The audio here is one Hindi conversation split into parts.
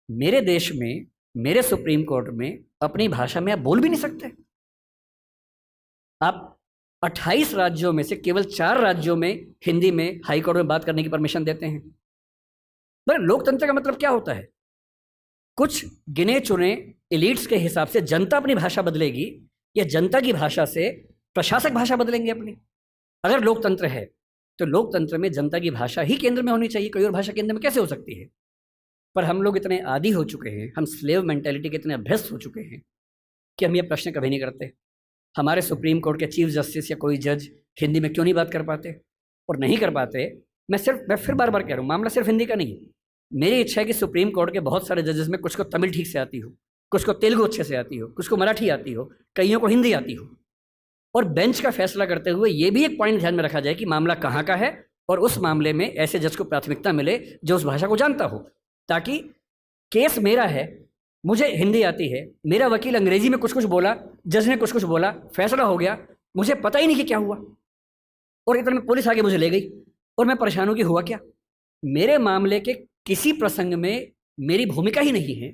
मेरे देश में, मेरे सुप्रीम कोर्ट में अपनी भाषा में आप बोल भी नहीं सकते। आप 28 राज्यों में से केवल 4 राज्यों में हिंदी में हाई कोर्ट में बात करने की परमिशन देते हैं। पर लोकतंत्र का मतलब क्या होता है? कुछ गिने चुने एलिट्स के हिसाब से जनता अपनी भाषा बदलेगी या जनता की भाषा से प्रशासक भाषा बदलेंगे अपनी? अगर लोकतंत्र है तो लोकतंत्र में जनता की भाषा ही केंद्र में होनी चाहिए, कोई और भाषा केंद्र में कैसे हो सकती है? पर हम लोग इतने आदी हो चुके हैं, हम स्लेव मेंटेलिटी के इतने अभ्यस्त हो चुके हैं कि हम ये प्रश्न कभी नहीं करते। हमारे सुप्रीम कोर्ट के चीफ जस्टिस या कोई जज हिंदी में क्यों नहीं बात कर पाते? और नहीं कर पाते, मैं फिर बार बार कह रहा हूँ, मामला सिर्फ हिंदी का नहीं है। मेरी इच्छा है कि सुप्रीम कोर्ट के बहुत सारे जजेस में कुछ को तमिल ठीक से आती हो, कुछ को तेलुगु अच्छे से आती हो, कुछ को मराठी आती हो, कईयों को हिंदी आती हो। और बेंच का फैसला करते हुए ये भी एक पॉइंट ध्यान में रखा जाए कि मामला कहाँ का है और उस मामले में ऐसे जज को प्राथमिकता मिले जो उस भाषा को जानता हो, ताकि केस मेरा है, मुझे हिंदी आती है, मेरा वकील अंग्रेजी में कुछ कुछ बोला, जज ने कुछ कुछ बोला, फैसला हो गया, मुझे पता ही नहीं कि क्या हुआ, और इतने में पुलिस आगे मुझे ले गई और मैं परेशान हूँ कि हुआ क्या। मेरे मामले के किसी प्रसंग में मेरी भूमिका ही नहीं है,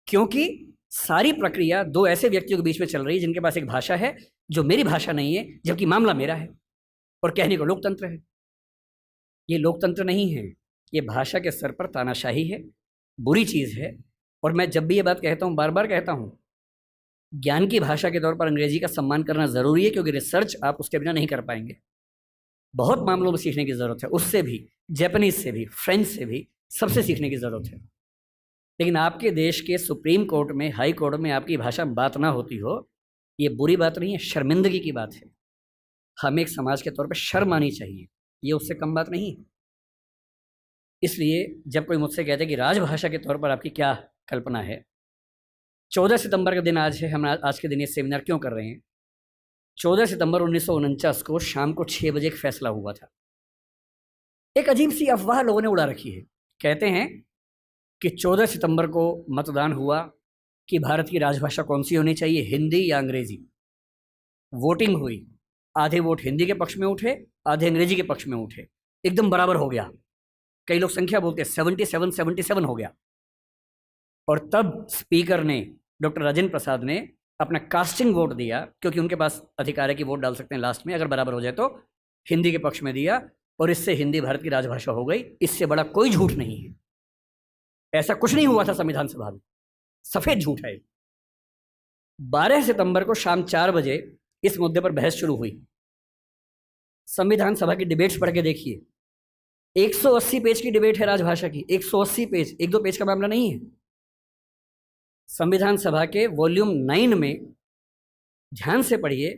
क्योंकि सारी प्रक्रिया दो ऐसे व्यक्तियों के बीच में चल रही है जिनके पास एक भाषा है जो मेरी भाषा नहीं है, जबकि मामला मेरा है, और कहने को लोकतंत्र है। ये लोकतंत्र नहीं है, ये भाषा के स्तर पर तानाशाही है, बुरी चीज़ है। और मैं जब भी ये बात कहता हूँ, बार बार कहता हूँ, ज्ञान की भाषा के तौर पर अंग्रेजी का सम्मान करना ज़रूरी है, क्योंकि रिसर्च आप उसके बिना नहीं कर पाएंगे। बहुत मामलों में सीखने की ज़रूरत है, उससे भी, जापानीज से भी, फ्रेंच से भी, सबसे सीखने की ज़रूरत है। लेकिन आपके देश के सुप्रीम कोर्ट में, हाई कोर्ट में आपकी भाषा में बात ना होती हो, ये बुरी बात नहीं है, शर्मिंदगी की बात है। हमें एक समाज के तौर पर शर्म आनी चाहिए, ये उससे कम बात नहीं है। इसलिए जब कोई मुझसे कहते हैं कि राजभाषा के तौर पर आपकी क्या कल्पना है, 14 सितंबर का दिन आज है, हम आज के दिन ये सेमिनार क्यों कर रहे हैं? 14 सितंबर 1949 को शाम को 6 बजे एक फैसला हुआ था। एक अजीब सी अफवाह लोगों ने उड़ा रखी है। कहते हैं कि 14 सितंबर को मतदान हुआ कि भारत की राजभाषा कौन सी होनी चाहिए, हिंदी या अंग्रेजी। वोटिंग हुई, आधे वोट हिंदी के पक्ष में उठे, आधे अंग्रेजी के पक्ष में उठे, एकदम बराबर हो गया। कई लोग संख्या बोलते हैं, 77-77 हो गया। और तब स्पीकर ने, डॉक्टर राजेंद्र प्रसाद ने अपना कास्टिंग वोट दिया, क्योंकि उनके पास अधिकार है कि वोट डाल सकते हैं लास्ट में, अगर बराबर हो जाए तो, हिंदी के पक्ष में दिया, और इससे हिंदी भारत की राजभाषा हो गई। इससे बड़ा कोई झूठ नहीं है। ऐसा कुछ नहीं हुआ था संविधान सभा में, सफेद झूठ है। 12 सितंबर को शाम 4 बजे इस मुद्दे पर बहस शुरू हुई। संविधान सभा की डिबेट्स पढ़ के देखिए, 180 पेज की डिबेट है राजभाषा की, 180 पेज, एक दो पेज का मामला नहीं है। संविधान सभा के वॉल्यूम 9 में ध्यान से पढ़िए,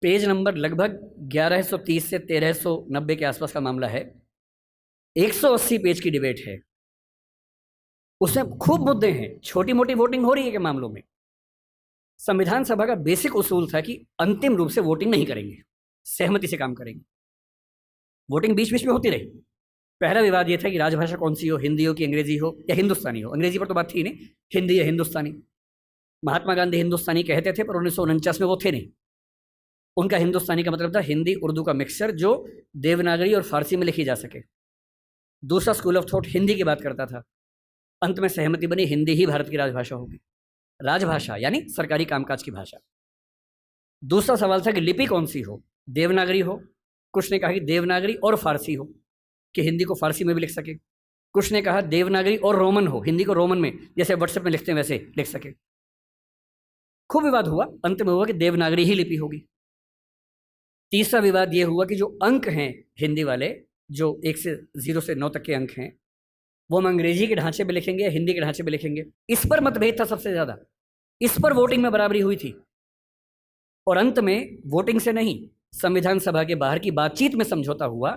पेज नंबर लगभग 1130 से 1390 के आसपास का मामला है। 180 पेज की डिबेट है, उसमें खूब मुद्दे हैं, छोटी मोटी वोटिंग हो रही है के मामलों में। संविधान सभा का बेसिक उसूल था कि अंतिम रूप से वोटिंग नहीं करेंगे, सहमति से काम करेंगे। वोटिंग बीच बीच में होती रही। पहला विवाद यह था कि राजभाषा कौन सी हो, हिंदी हो कि अंग्रेजी हो या हिंदुस्तानी हो। अंग्रेजी पर तो बात थी नहीं, हिंदी या हिंदुस्तानी। महात्मा गांधी हिंदुस्तानी कहते थे, पर 1949 में वो थे नहीं। उनका हिंदुस्तानी का मतलब था हिंदी उर्दू का मिक्सचर, जो देवनागरी और फारसी में लिखी जा सके। दूसरा स्कूल ऑफ थॉट हिंदी की बात करता था। अंत में सहमति बनी, हिंदी ही भारत की राजभाषा होगी। राजभाषा यानी सरकारी कामकाज की भाषा। दूसरा सवाल था कि लिपि कौन सी हो, देवनागरी हो, कुछ ने कहा कि देवनागरी और फारसी हो, कि हिंदी को फारसी में भी लिख सके। कुछ ने कहा देवनागरी और रोमन हो, हिंदी को रोमन में, जैसे व्हाट्सएप में लिखते हैं वैसे लिख सके। खूब विवाद हुआ, अंत में हुआ कि देवनागरी ही लिपि होगी। तीसरा विवाद यह हुआ कि जो अंक हैं हिंदी वाले, जो 1 से 0 से 9 तक के अंक हैं, वो हम अंग्रेजी के ढांचे में लिखेंगे या हिंदी के ढांचे में लिखेंगे। इस पर मतभेद था सबसे ज़्यादा। इस पर वोटिंग में बराबरी हुई थी। और अंत में वोटिंग से नहीं, संविधान सभा के बाहर की बातचीत में समझौता हुआ।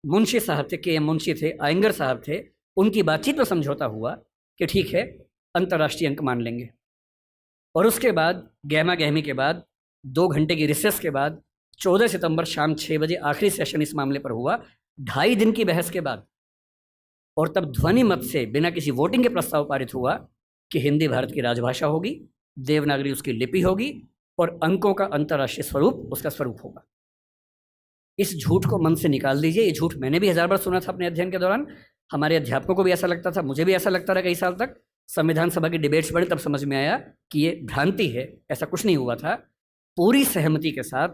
मुंशी साहब थे, के एम मुंशी थे, आयंगर साहब थे, उनकी बातचीत में समझौता हुआ कि ठीक है, अंतर्राष्ट्रीय अंक मान लेंगे। और उसके बाद गहमा गहमी के बाद, 2 घंटे की रिसेस के बाद, 14 सितंबर शाम 6 बजे आखिरी सेशन इस मामले पर हुआ, 2.5 दिन की बहस के बाद। और तब ध्वनि मत से, बिना किसी वोटिंग के प्रस्ताव पारित हुआ कि हिंदी भारत की राजभाषा होगी, देवनागरी उसकी लिपि होगी, और अंकों का अंतर्राष्ट्रीय स्वरूप उसका स्वरूप होगा। इस झूठ को मन से निकाल दीजिए। ये झूठ मैंने भी 1000 बार सुना था अपने अध्ययन के दौरान। हमारे अध्यापकों को भी ऐसा लगता था, मुझे भी ऐसा लगता रहा कई साल तक। संविधान सभा की डिबेट्स पढ़ी तब समझ में आया कि ये भ्रांति है, ऐसा कुछ नहीं हुआ था। पूरी सहमति के साथ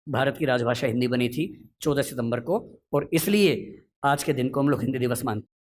भारत की राजभाषा हिंदी बनी थी 14 सितंबर को, और इसलिए आज के दिन को हम लोग हिंदी दिवस मानते हैं।